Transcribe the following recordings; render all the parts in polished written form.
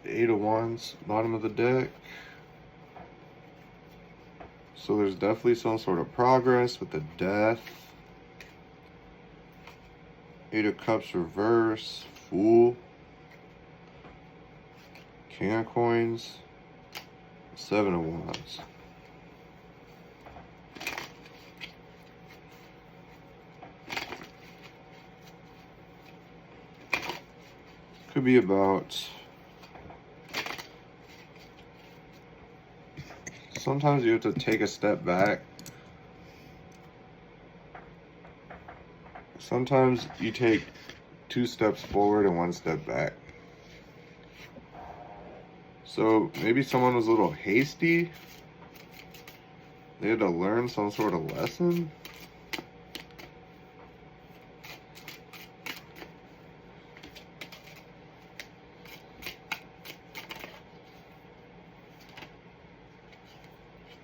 Eight of Wands, bottom of the deck. So there's definitely some sort of progress with the Death. Eight of Cups reverse, Fool. King of Coins, Seven of Wands. Could be about, sometimes you have to take a step back. Sometimes you take 2 steps forward and 1 step back. So maybe someone was a little hasty. They had to learn some sort of lesson.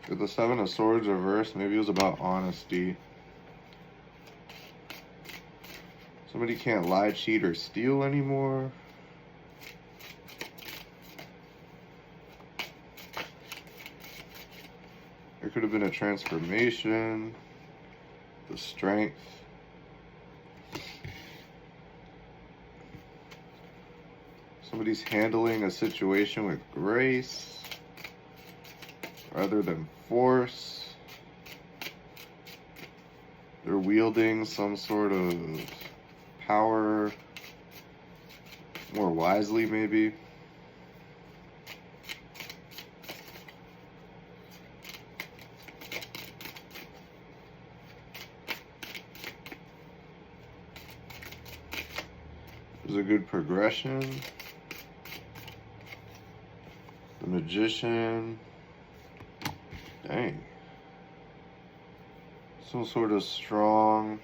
With the Seven of Swords reversed, maybe it was about honesty. Somebody can't lie, cheat, or steal anymore. There could have been a transformation. The Strength. Somebody's handling a situation with grace rather than force. They're wielding some sort of power more wisely, maybe. There's a good progression. The Magician. Dang. Some sort of strong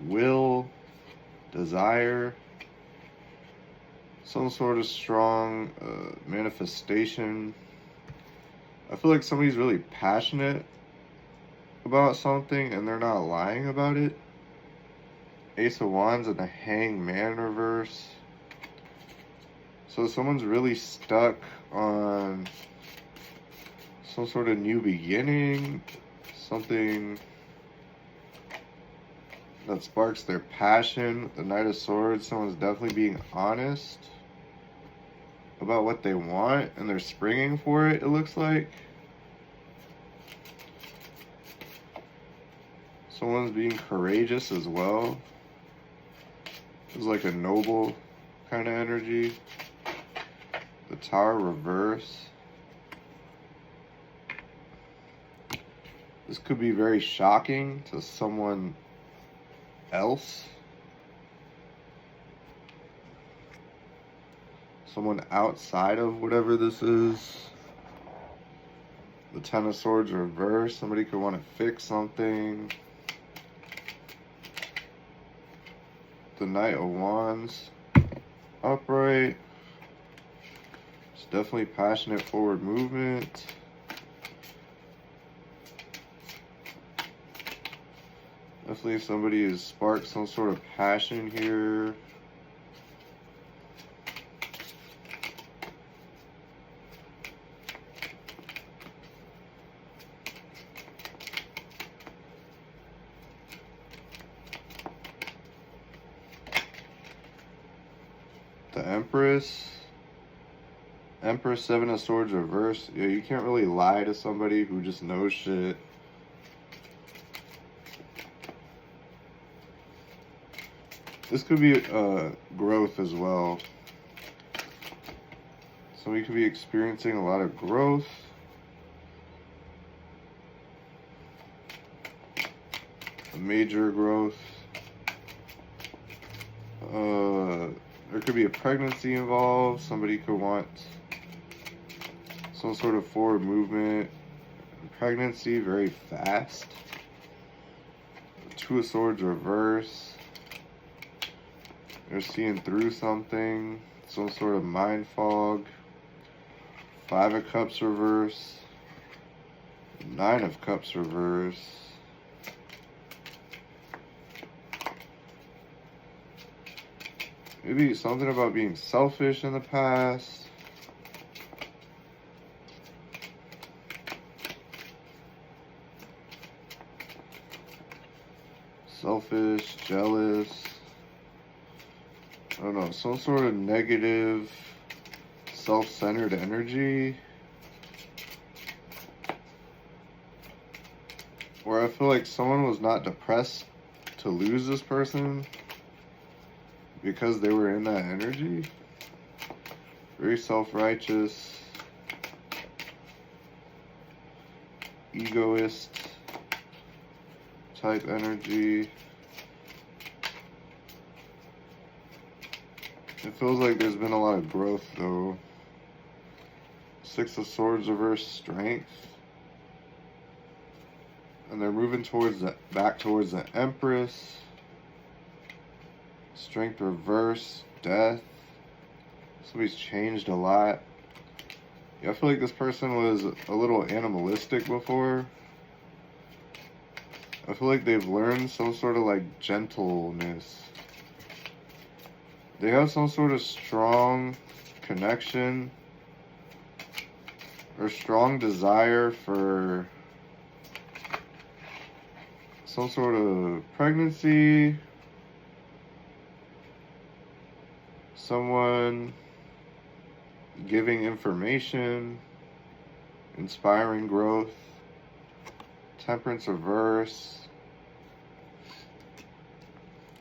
will, desire, some sort of strong manifestation. I feel like somebody's really passionate about something and they're not lying about it. Ace of Wands and the Hanged Man reverse. So someone's really stuck on some sort of new beginning, something that sparks their passion. The Knight of Swords, someone's definitely being honest about what they want and they're springing for it, it looks like. Someone's being courageous as well. It's like a noble kind of energy. The Tower reverse. This could be very shocking to someone else. Someone outside of whatever this is. The Ten of Swords reverse. Somebody could want to fix something. The Knight of Wands upright. It's definitely passionate forward movement. Definitely somebody has sparked some sort of passion here. The Empress. Empress, Seven of Swords reverse. Yeah, you can't really lie to somebody who just knows shit. This could be growth as well. Somebody could be experiencing a lot of growth. A major growth. There could be a pregnancy involved. Somebody could want some sort of forward movement. Pregnancy, very fast. Two of Swords reverse. They're seeing through something. Some sort of mind fog. Five of Cups reverse. Nine of Cups reverse. Maybe something about being selfish in the past. Selfish, jealous. I don't know, some sort of negative, self-centered energy. Where I feel like someone was not depressed to lose this person because they were in that energy. Very self-righteous, egoist type energy. It feels like there's been a lot of growth though. Six of Swords reverse, strength. And they're moving towards back towards the Empress. Strength reverse, death. Somebody's changed a lot. Yeah, I feel like this person was a little animalistic before. I feel like they've learned some sort of like gentleness. They have some sort of strong connection or strong desire for some sort of pregnancy, someone giving information, inspiring growth, Temperance reverse.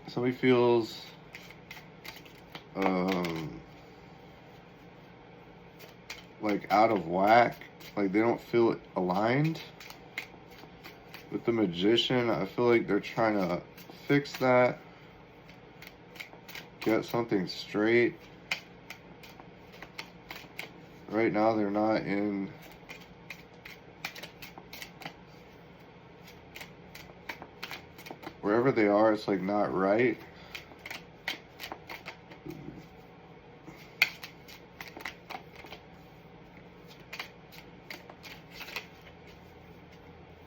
Somebody feels like out of whack, like they don't feel aligned. With the Magician, I feel like they're trying to fix that, get something straight. Right now they're not in wherever they are, it's like not right.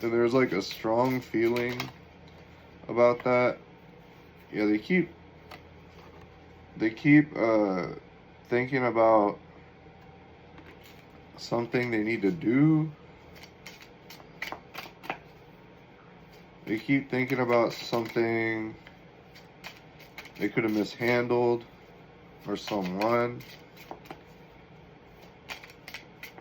And there's like a strong feeling about that. Yeah, they keep thinking about something they need to do. They keep thinking about something they could have mishandled or someone.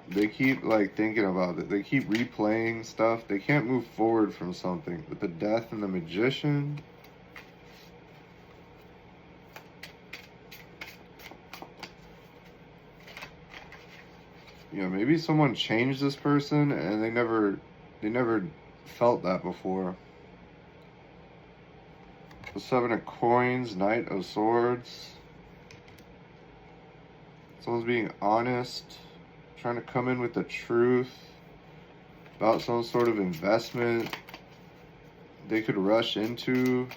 They keep like thinking about it. They keep replaying stuff. They can't move forward from something. With the Death and the Magician, you know, maybe someone changed this person and they never felt that before. The Seven of Coins, Knight of Swords. Someone's being honest, trying to come in with the truth about some sort of investment they could rush into.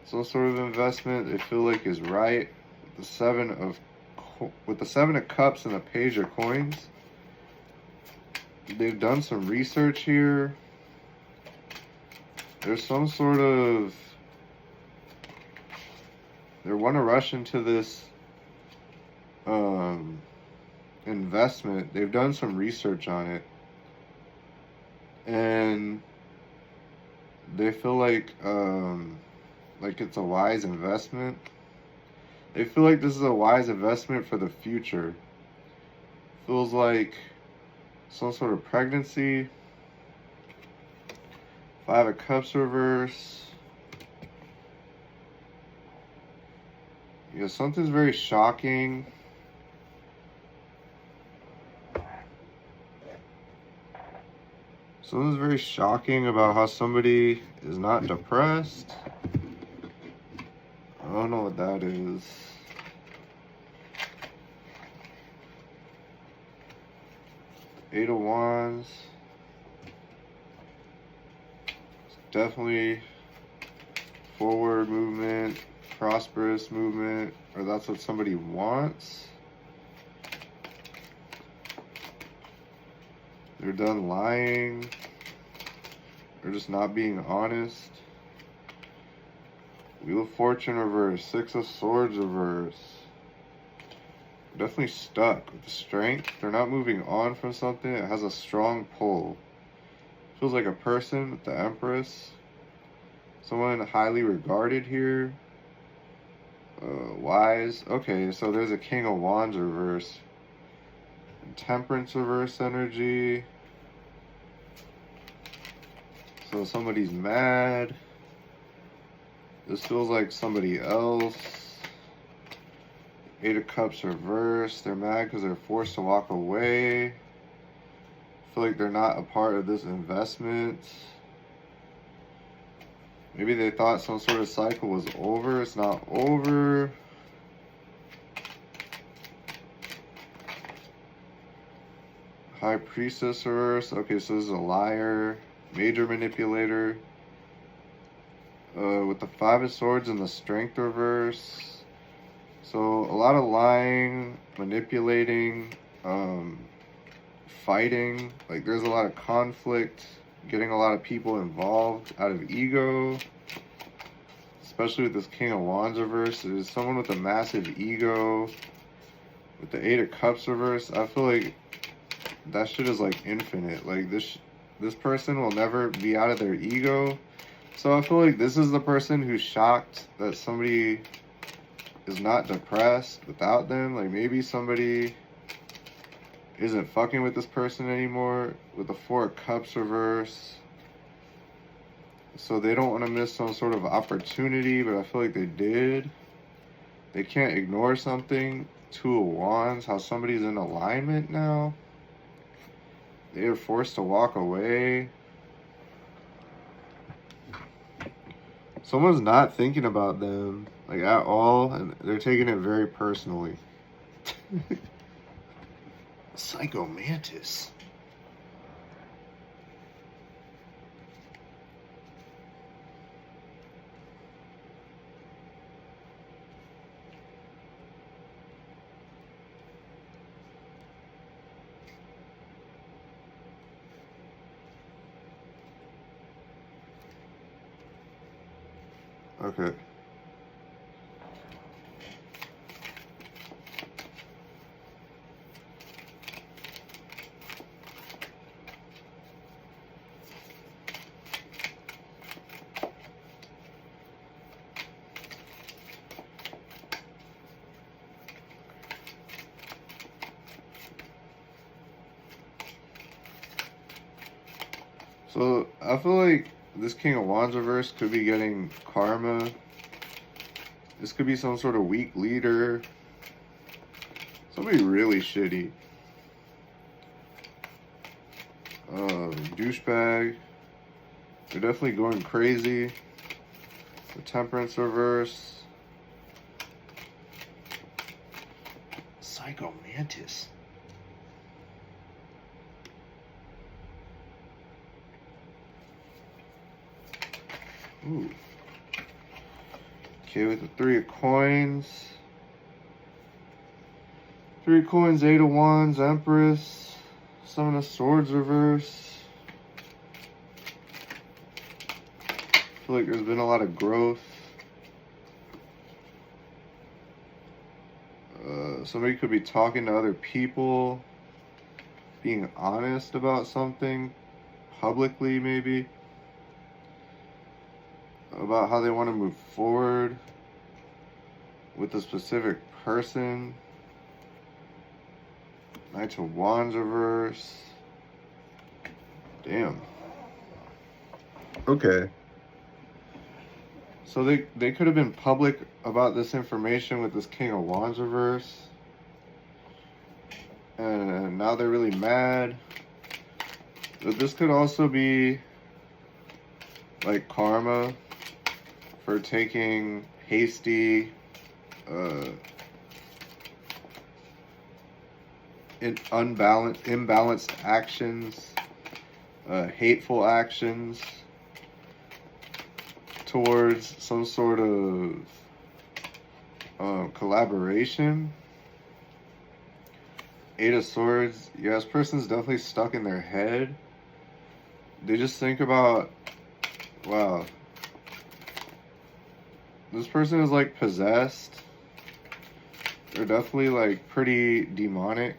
Some sort of investment they feel like is right. With the Seven of Cups and the Page of Coins, they've done some research here. There's some sort of, they want to rush into this investment. They've done some research on it, and they feel like it's a wise investment. They feel like this is a wise investment for the future. Feels like some sort of pregnancy. Five of Cups reverse. Yeah, something's very shocking. Something's very shocking about how somebody is not depressed. I don't know what that is. Eight of Wands. It's definitely forward movement, prosperous movement, or that's what somebody wants. They're done lying. They're just not being honest. Wheel of Fortune reverse. Six of Swords reverse. Definitely stuck with the Strength. They're not moving on from something. It has a strong pull. Feels like a person with the Empress. Someone highly regarded here. Wise. Okay, so there's a King of Wands reverse. Temperance reverse energy. So somebody's mad. This feels like somebody else. Eight of Cups reverse. They're mad because they're forced to walk away. I feel like they're not a part of this investment. Maybe they thought some sort of cycle was over. It's not over. High Priestess reverse. Okay, so this is a liar. Major manipulator. With the Five of Swords and the Strength reverse. So a lot of lying, manipulating, fighting. Like there's a lot of conflict. Getting a lot of people involved out of ego. Especially with this King of Wands reverse. There's someone with a massive ego. With the Eight of Cups reverse, I feel like that shit is like infinite. Like this person will never be out of their ego. So I feel like this is the person who's shocked that somebody is not depressed without them. Like maybe somebody isn't fucking with this person anymore. With the Four of Cups reverse. So they don't want to miss some sort of opportunity, but I feel like they did. They can't ignore something. Two of Wands, how somebody's in alignment now. They are forced to walk away. Someone's not thinking about them, like, at all, and they're taking it very personally. Psycho Mantis. Okay. So I feel like this King of Wands reverse could be getting karma. This could be some sort of weak leader. Somebody really shitty. Douchebag. They're definitely going crazy. The Temperance reverse. Psycho Mantis. Ooh. Okay, with the Three of Coins. Three of Coins, Eight of Wands, Empress. Seven of Swords reverse. I feel like there's been a lot of growth. Somebody could be talking to other people. Being honest about something. Publicly, maybe. About how they want to move forward with a specific person. Knight of Wands reverse. Damn. Okay. So they could have been public about this information with this King of Wands reverse. And now they're really mad. But this could also be like karma for taking hasty, imbalanced actions, hateful actions towards some sort of collaboration. Eight of Swords. Yeah, this person's definitely stuck in their head. They just think about, wow, This person is like possessed. They're definitely like pretty demonic.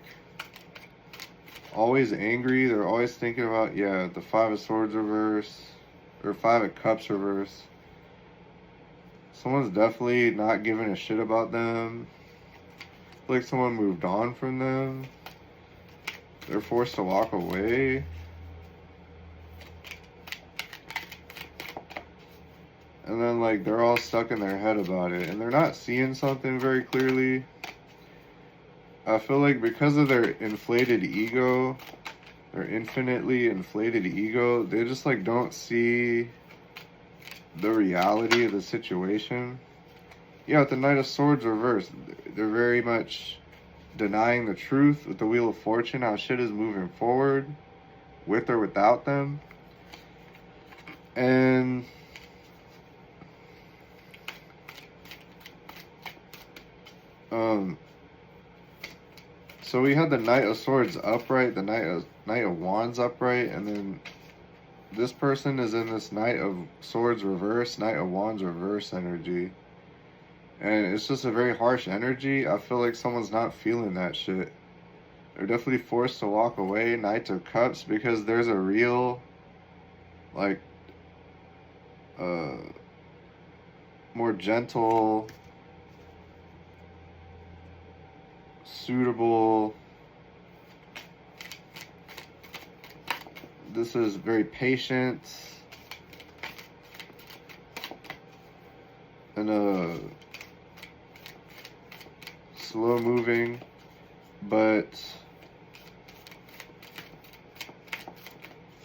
Always angry. They're always thinking about, yeah, the Five of Swords reverse. Or Five of Cups reverse. Someone's definitely not giving a shit about them. Like someone moved on from them. They're forced to walk away. And then like they're all stuck in their head about it. And they're not seeing something very clearly. I feel like because of their inflated ego, their infinitely inflated ego, they just like don't see the reality of the situation. Yeah, with the Knight of Swords reversed, they're very much denying the truth with the Wheel of Fortune, how shit is moving forward, with or without them. And so we had the Knight of Swords upright, the Knight of Wands upright, and then this person is in this Knight of Swords reverse, Knight of Wands reverse energy. And it's just a very harsh energy. I feel like someone's not feeling that shit. They're definitely forced to walk away, Knight of Cups, because there's a real, like, more gentle, suitable. This is very patient and slow moving, but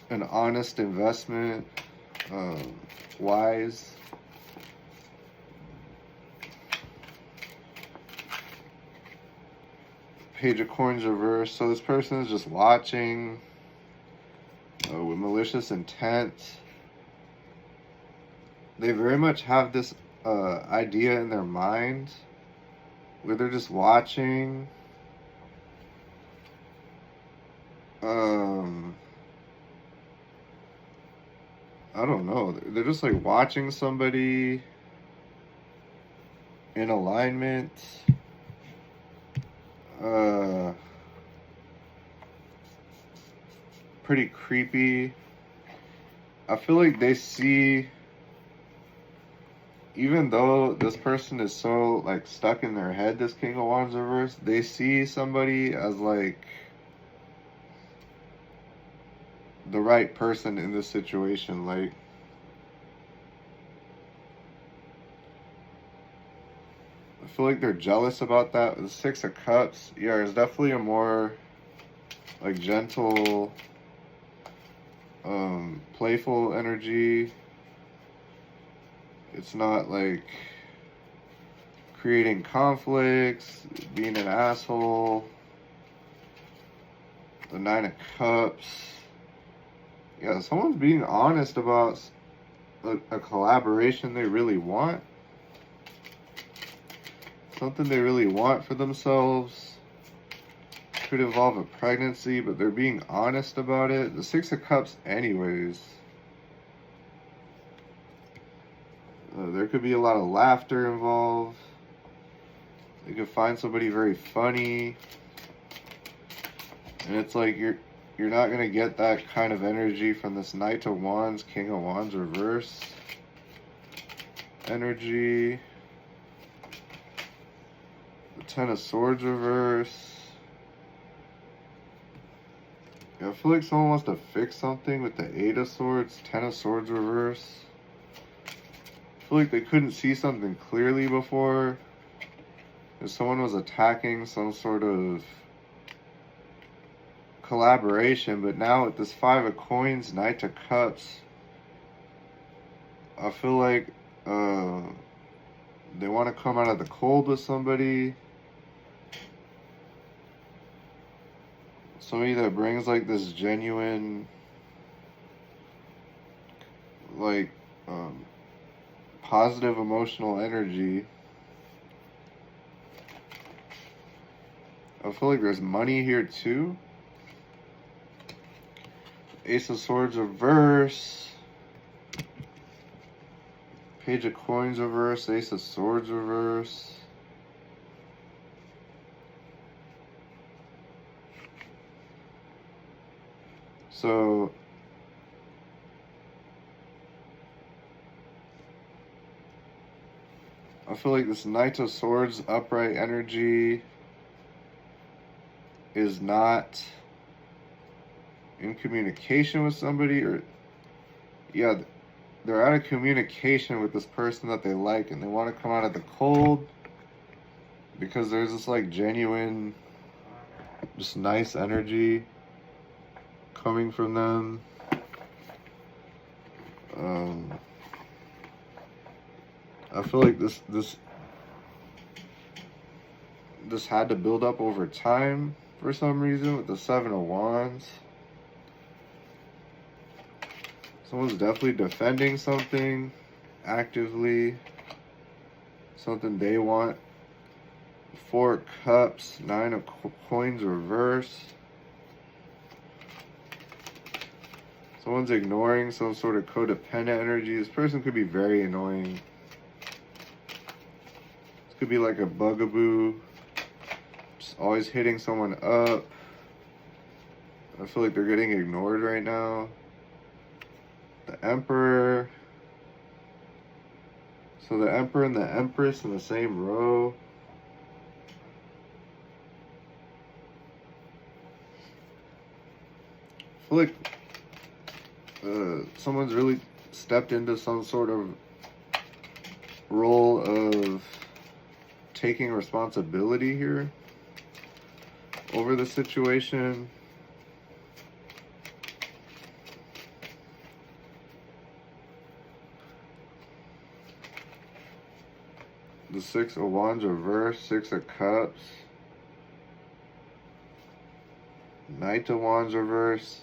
an honest investment, wise. Page of Coins reverse. So this person is just watching with malicious intent. They very much have this idea in their mind where they're just watching. I don't know. They're just like watching somebody in alignment. Pretty creepy. I feel like they see, even though this person is so like stuck in their head, this King of Wands reverse, they see somebody as like the right person in this situation. Like, I feel like they're jealous about that. The Six of Cups, yeah, there's definitely a more like gentle, playful energy. It's not like creating conflicts, being an asshole. The Nine of Cups. Yeah, someone's being honest about a collaboration they really want. Something they really want for themselves. Could involve a pregnancy, but they're being honest about it. The Six of Cups anyways. There could be a lot of laughter involved. You could find somebody very funny. And it's like you're not going to get that kind of energy from this Knight of Wands, King of Wands reverse energy. The Ten of Swords reverse. Yeah, I feel like someone wants to fix something with the Eight of Swords, Ten of Swords reverse. I feel like they couldn't see something clearly before. If someone was attacking some sort of collaboration, but now with this Five of Coins, Knight of Cups, I feel like they want to come out of the cold with somebody. Somebody that brings like this genuine, like, positive emotional energy. I feel like there's money here too. Ace of Swords reverse. Page of Coins reverse, Ace of Swords reverse. So I feel like this Knight of Swords upright energy is not in communication with somebody, or yeah, they're out of communication with this person that they like, and they want to come out of the cold because there's this like genuine, just nice energy coming from them. I feel like this had to build up over time for some reason with the Seven of Wands. Someone's definitely defending something actively, something they want. Four of Cups, Nine of Coins reverse. Someone's ignoring some sort of codependent energy. This person could be very annoying. This could be like a bugaboo, just always hitting someone up. I feel like they're getting ignored right now. The Emperor. So the Emperor and the Empress in the same row. I feel like someone's really stepped into some sort of role of taking responsibility here over the situation. The Six of Wands reverse, Six of Cups, Knight of Wands reverse,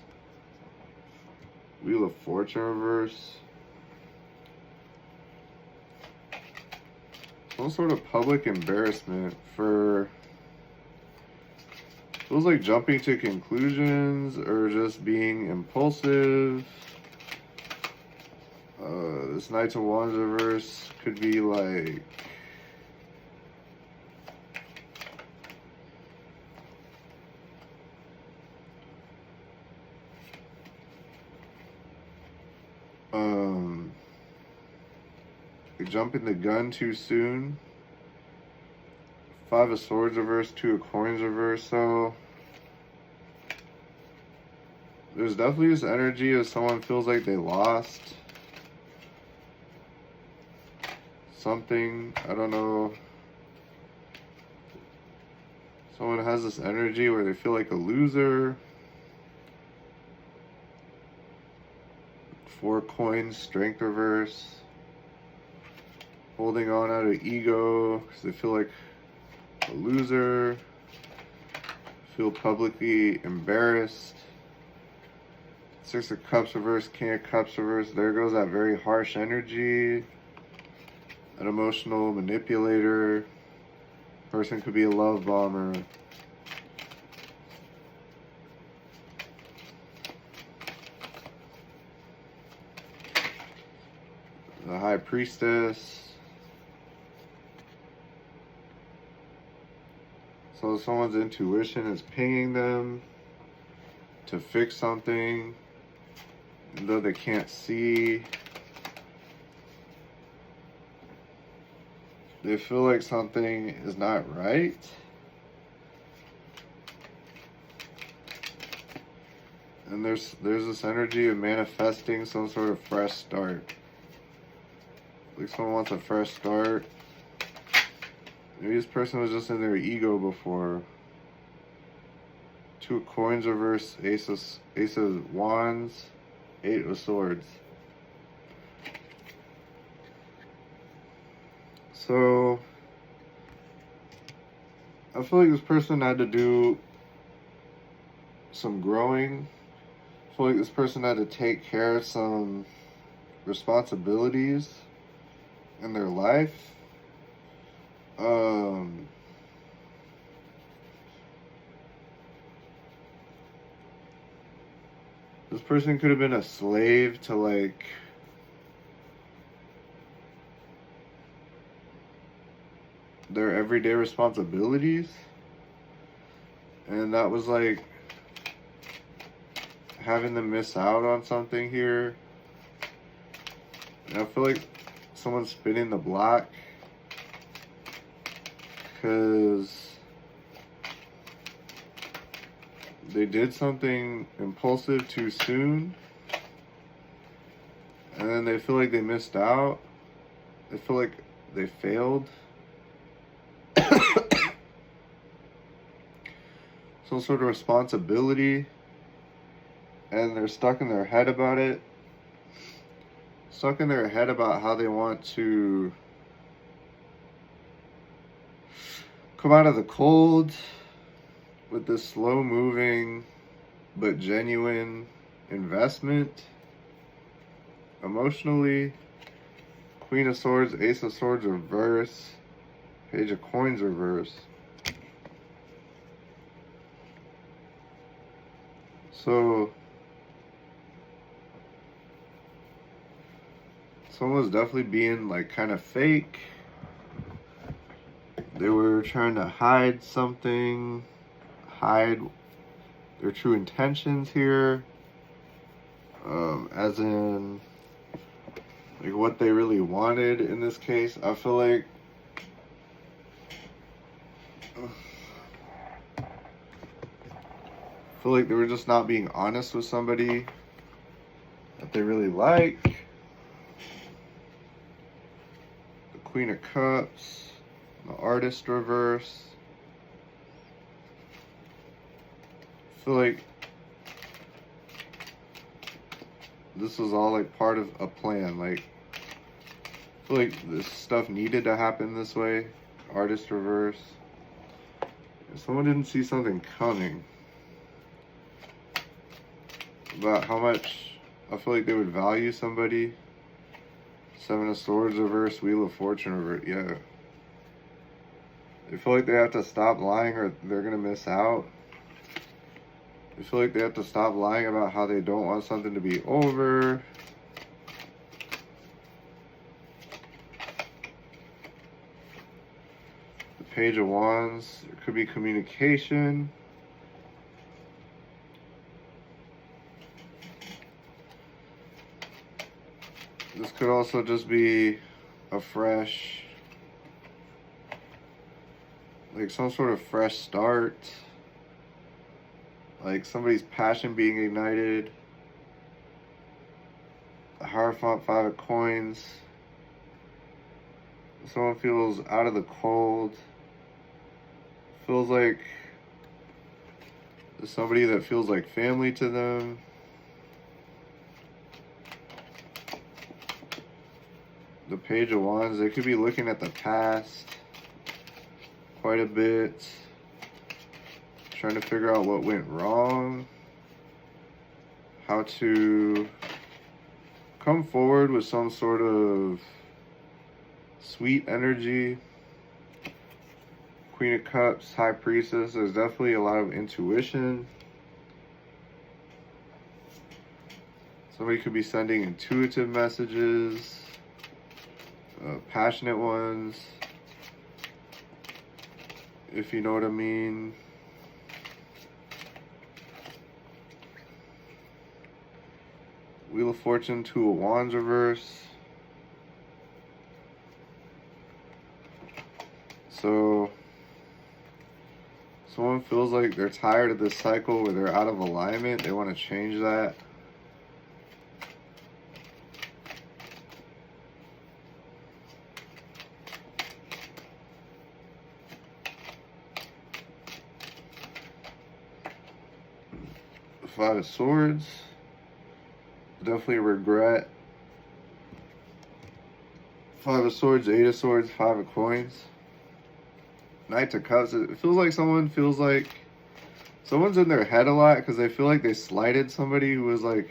Wheel of Fortune reverse. Some sort of public embarrassment for, feels like jumping to conclusions or just being impulsive. This Knight of Wands reverse could be like, jumping the gun too soon. Five of Swords reverse, Two of Coins reverse. So there's definitely this energy of someone feels like they lost something. I don't know. Someone has this energy where they feel like a loser. Four Coins, Strength reverse. Holding on out of ego because they feel like a loser. Feel publicly embarrassed. Six of Cups reverse, King of Cups reverse. There goes that very harsh energy. An emotional manipulator. Person could be a love bomber. The High Priestess. So someone's intuition is pinging them to fix something, even though they can't see. They feel like something is not right. And there's this energy of manifesting some sort of fresh start. Like someone wants a fresh start. Maybe this person was just in their ego before. Two of Coins reverse, Ace of Wands, Eight of Swords. So I feel like this person had to do some growing. I feel like this person had to take care of some responsibilities in their life. This person could have been a slave to like their everyday responsibilities. And that was like having them miss out on something here. And I feel like someone's spinning the block because they did something impulsive too soon, and then they feel like they missed out. They feel like they failed. Some sort of responsibility, and they're stuck in their head about it. Stuck in their head about how they want to come out of the cold with this slow moving but genuine investment emotionally. Queen of Swords, Ace of Swords reverse, Page of Coins reverse. So someone's definitely being like kind of fake. They were trying to hide something, hide their true intentions here, as in like what they really wanted in this case. I feel like they were just not being honest with somebody that they really like. The Queen of Cups, the Artist reverse. I feel like this was all like part of a plan. Like, I feel like this stuff needed to happen this way. Artist reverse. If someone didn't see something coming about how much I feel like they would value somebody. Seven of Swords reverse, Wheel of Fortune reverse. Yeah. They feel like they have to stop lying or they're going to miss out. They feel like they have to stop lying about how they don't want something to be over. The Page of Wands. There could be communication. This could also just be a fresh, like some sort of fresh start. Like somebody's passion being ignited. The Hierophant, Five of Coins. Someone feels out of the cold. Feels like there's somebody that feels like family to them. The Page of Wands, they could be looking at the past quite a bit, trying to figure out what went wrong, how to come forward with some sort of sweet energy. Queen of Cups, High Priestess, there's definitely a lot of intuition. Somebody could be sending intuitive messages. Passionate ones, if you know what I mean. Wheel of Fortune, Two of Wands reverse. So someone feels like they're tired of this cycle where they're out of alignment. They want to change that. Five of Swords. Definitely regret. Five of Swords, Eight of Swords, Five of Coins. Knight of Cups. It feels like someone feels like someone's in their head a lot because they feel like they slighted somebody who was like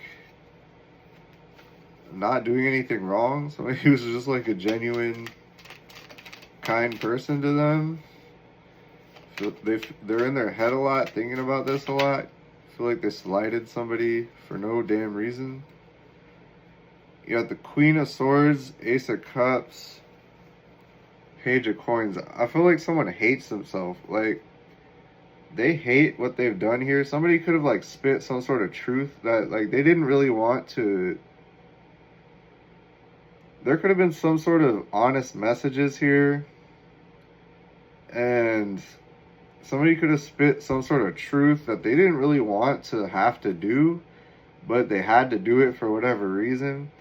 not doing anything wrong. Somebody who was just like a genuine, kind person to them. They're in their head a lot, thinking about this a lot. Feel like they slighted somebody for no damn reason. You got the Queen of Swords, Ace of Cups, Page of Coins. I feel like someone hates themselves. Like, they hate what they've done here. Somebody could have, like, spit some sort of truth that, like, they didn't really want to. There could have been some sort of honest messages here. And somebody could have spit some sort of truth that they didn't really want to have to do, but they had to do it for whatever reason.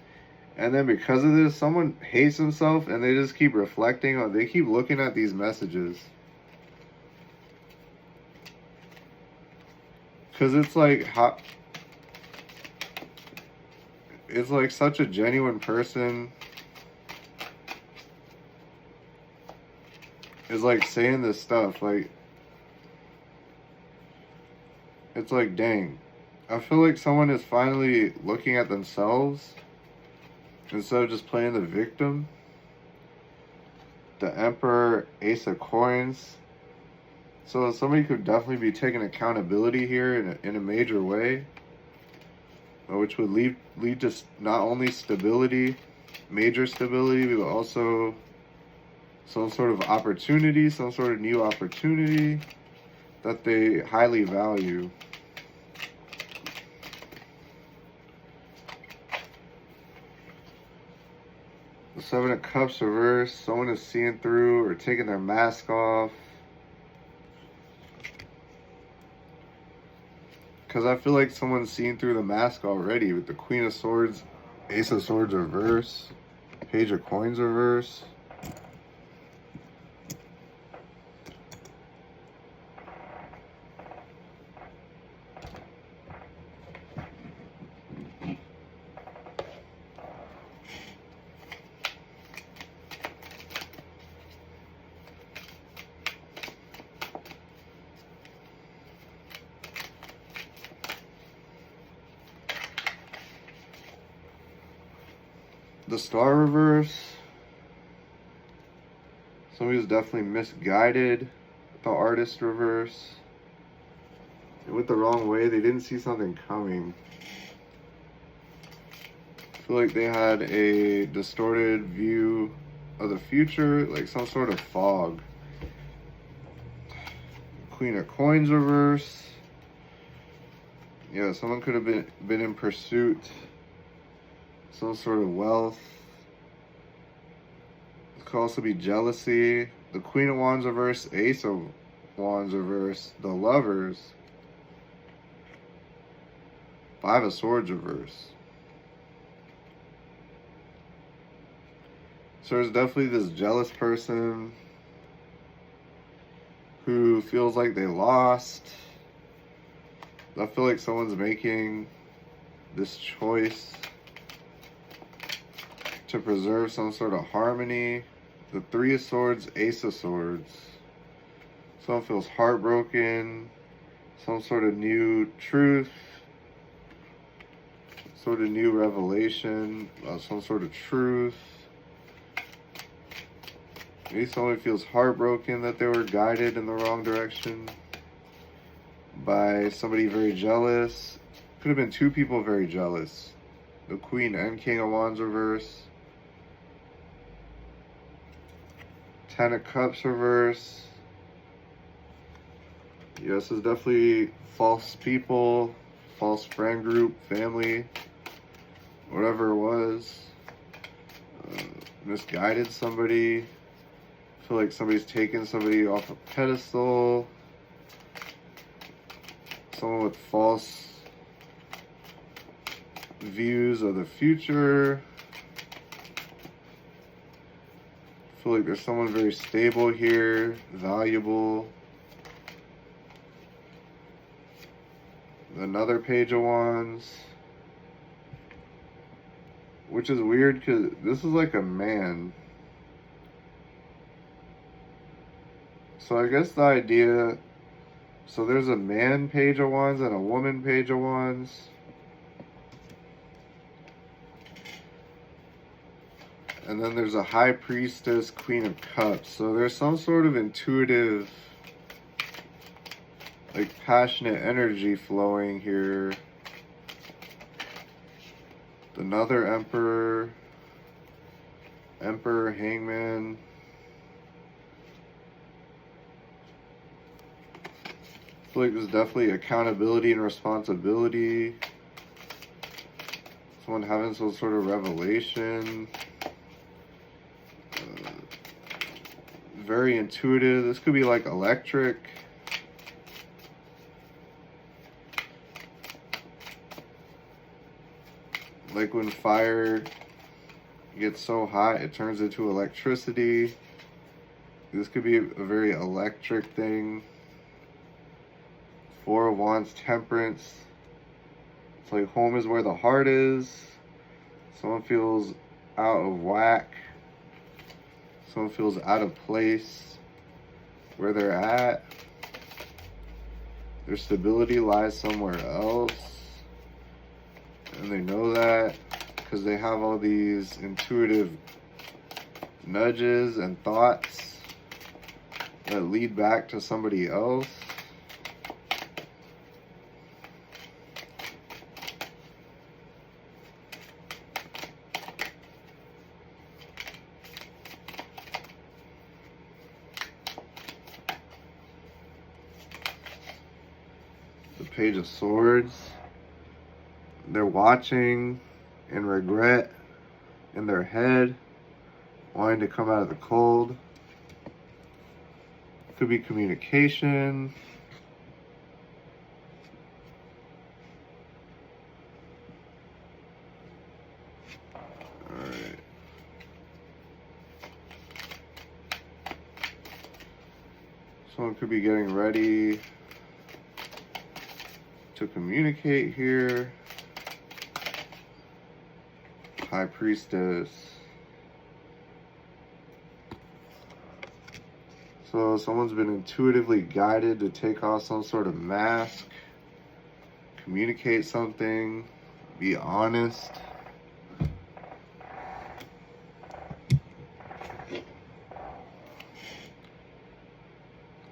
And then because of this, someone hates themselves and they just keep reflecting on, they keep looking at these messages. Because it's like, it's like such a genuine person is like saying this stuff. Like, it's like, dang. I feel like someone is finally looking at themselves instead of just playing the victim. The Emperor, Ace of Coins. So somebody could definitely be taking accountability here in a major way, which would lead to not only stability, major stability, but also some sort of opportunity, some sort of new opportunity that they highly value. The Seven of Cups reversed. Someone is seeing through or taking their mask off. Because I feel like someone's seen through the mask already with the Queen of Swords, Ace of Swords reverse, Page of Coins reverse. The Star reverse. Somebody was definitely misguided. The Artist reverse. They went the wrong way. They didn't see something coming. I feel like they had a distorted view of the future, like some sort of fog. Queen of Coins reverse. Yeah, someone could have been in pursuit. Some sort of wealth. It could also be jealousy. The Queen of Wands reverse, Ace of Wands reverse, the Lovers. Five of Swords reverse. So there's definitely this jealous person who feels like they lost. I feel like someone's making this choice to preserve some sort of harmony. The Three of Swords, Ace of Swords. Someone feels heartbroken. Some sort of new truth. Sort of new revelation. Some sort of truth. Maybe someone feels heartbroken that they were guided in the wrong direction by somebody very jealous. Could have been two people very jealous. The Queen and King of Wands reverse. Ten of Cups reverse. Yes, it's definitely false people, false friend group, family, whatever it was. Misguided somebody. I feel like somebody's taken somebody off a pedestal. Someone with false views of the future. I feel like there's someone very stable here, valuable. Another Page of Wands. Which is weird because this is like a man. So I guess the idea, so there's a man Page of Wands and a woman Page of Wands. And then there's a High Priestess, Queen of Cups. So there's some sort of intuitive, like passionate energy flowing here. Another Emperor, Hangman. feel like there's definitely accountability and responsibility. Someone having some sort of revelation. Very intuitive. This could be like electric. Like when fire gets so hot, it turns into electricity. This could be a very electric thing. Four of Wands, Temperance. It's like home is where the heart is. Someone feels out of whack. Someone feels out of place where they're at. Their stability lies somewhere else. And they know that because they have all these intuitive nudges and thoughts that lead back to somebody else. The Page of Swords. They're watching in regret in their head, wanting to come out of the cold. Could be communication. Alright. Someone could be getting ready to communicate here. High Priestess. So someone's been intuitively guided to take off some sort of mask, communicate something, be honest.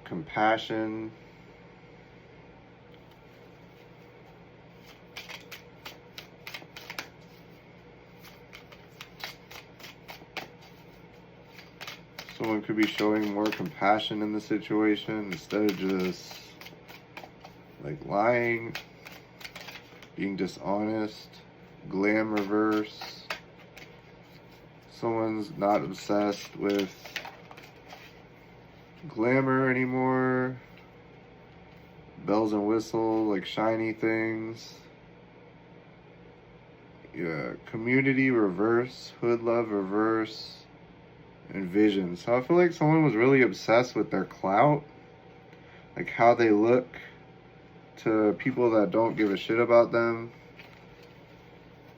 Compassion. Someone could be showing more compassion in the situation instead of just like lying, being dishonest, glam reverse. Someone's not obsessed with glamour anymore, bells and whistles, like shiny things. Yeah, community reverse, hood love reverse. And vision. So I feel like someone was really obsessed with their clout, like how they look to people that don't give a shit about them.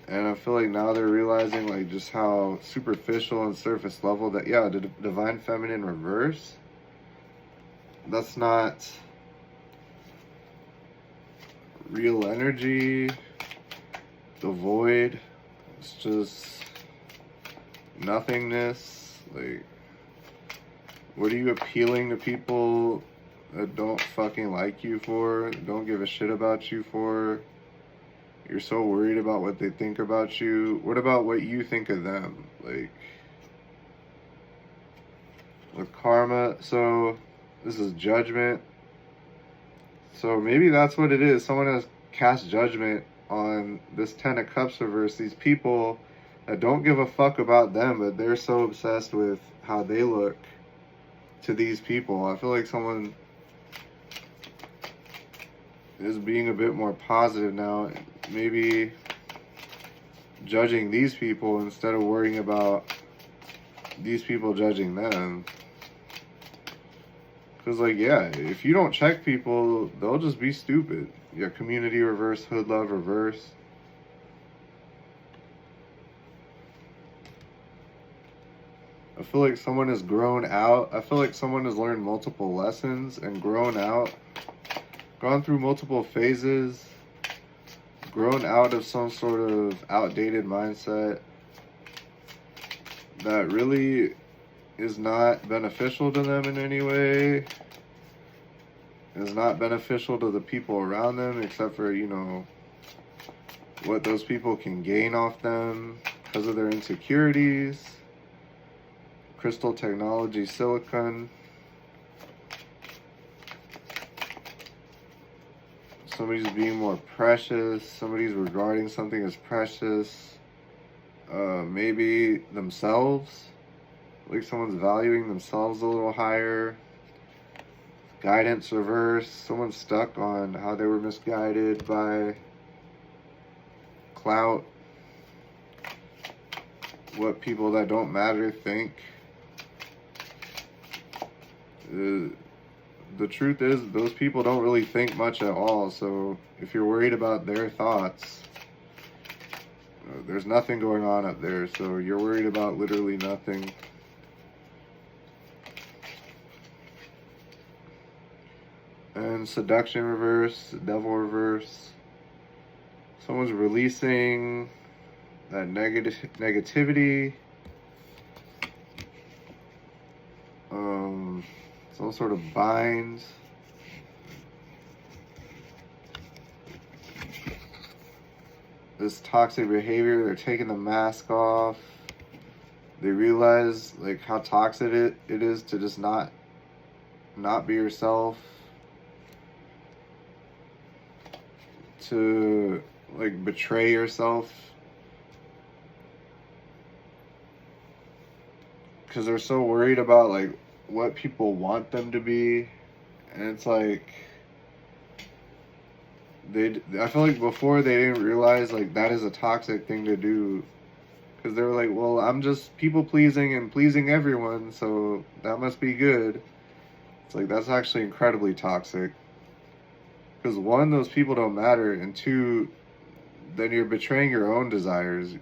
And I feel like now they're realizing like just how superficial and surface level that, yeah, the divine feminine reverse, that's not real energy. The void, it's just nothingness. Like, what are you appealing to people that don't fucking like you for, don't give a shit about you for? You're so worried about what they think about you. What about what you think of them? Like, with karma, so this is judgment. So maybe that's what it is. Someone has cast judgment on this Ten of Cups reverse, these people that don't give a fuck about them, but they're so obsessed with how they look to these people. I feel like someone is being a bit more positive now, maybe judging these people instead of worrying about these people judging them. Because, like, yeah, if you don't check people, they'll just be stupid. Yeah, community reverse, hood love reverse. I feel like someone has grown out. I feel like someone has learned multiple lessons and grown out. Gone through multiple phases. Grown out of some sort of outdated mindset that really is not beneficial to them in any way. Is not beneficial to the people around them, except for, you know, what those people can gain off them because of their insecurities. Crystal technology, silicon. Somebody's being more precious. Somebody's regarding something as precious. Maybe themselves. Like someone's valuing themselves a little higher. Guidance reverse. Someone's stuck on how they were misguided by clout. What people that don't matter think. The truth is, those people don't really think much at all. So if you're worried about their thoughts, there's nothing going on up there. So you're worried about literally nothing. And seduction reverse, devil reverse. Someone's releasing that negativity. Some sort of bind. This toxic behavior, they're taking the mask off. They realize like how toxic it is to just not be yourself. To like betray yourself. Because they're so worried about like what people want them to be, and it's like I feel like before they didn't realize like that is a toxic thing to do, because they were like, well, I'm just people pleasing and pleasing everyone, so that must be good. It's like that's actually incredibly toxic, because one, those people don't matter, and two, then you're betraying your own desires,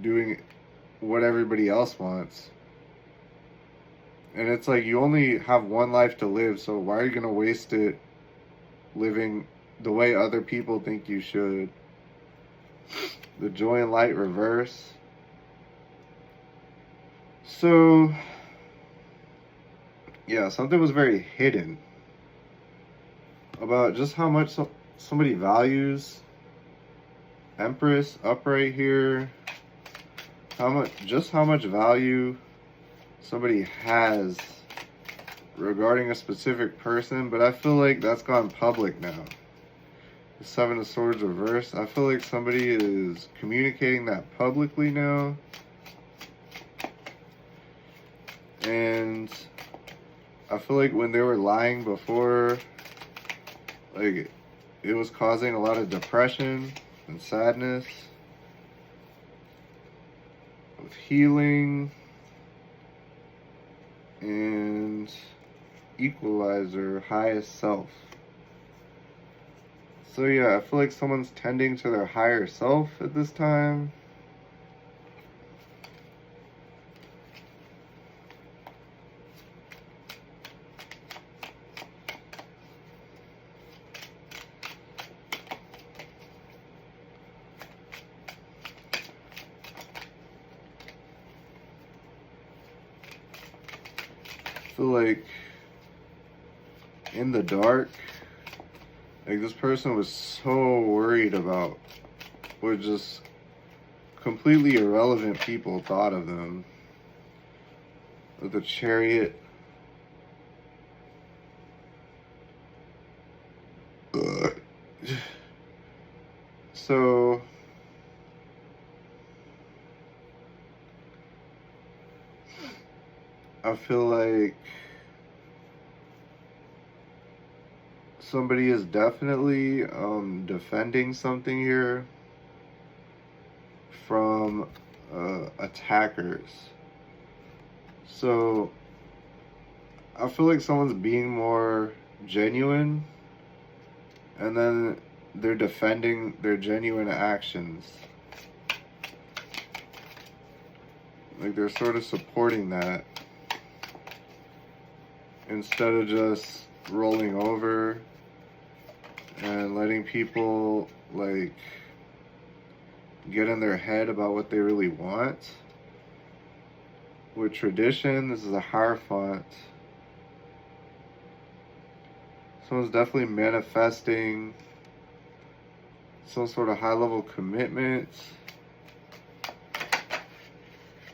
doing what everybody else wants. And it's like you only have one life to live, so why are you going to waste it living the way other people think you should? The joy and light reverse. So, yeah, something was very hidden about just how much somebody values. Empress upright here. How much value somebody has regarding a specific person, but I feel like that's gone public now. The Seven of Swords reversed. I feel like somebody is communicating that publicly now. And I feel like when they were lying before, like it was causing a lot of depression and sadness. With healing and equalizer, highest self. So yeah, I feel like someone's tending to their higher self at this time. I feel like in the dark, like this person was so worried about what just completely irrelevant people thought of them. With the Chariot. So I feel like somebody is definitely defending something here from attackers. So I feel like someone's being more genuine, and then they're defending their genuine actions. Like they're sort of supporting that instead of just rolling over and letting people like get in their head about what they really want. With tradition, this is a Hierophant. Someone's definitely manifesting some sort of high-level commitment.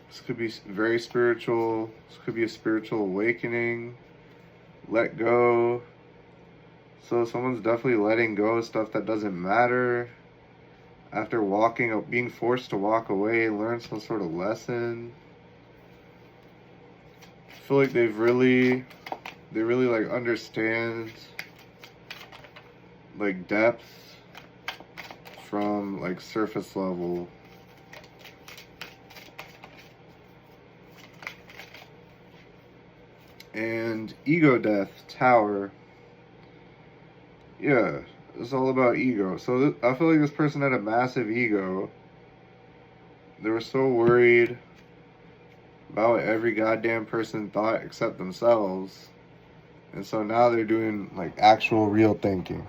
This could be very spiritual. This could be a spiritual awakening. Let go. So someone's definitely letting go of stuff that doesn't matter. After being forced to walk away, learn some sort of lesson. I feel like they really like understand like depth from like surface level. And ego death, Tower. Yeah, it's all about ego. So I feel like this person had a massive ego. They were so worried about what every goddamn person thought except themselves. And so now they're doing like actual real thinking.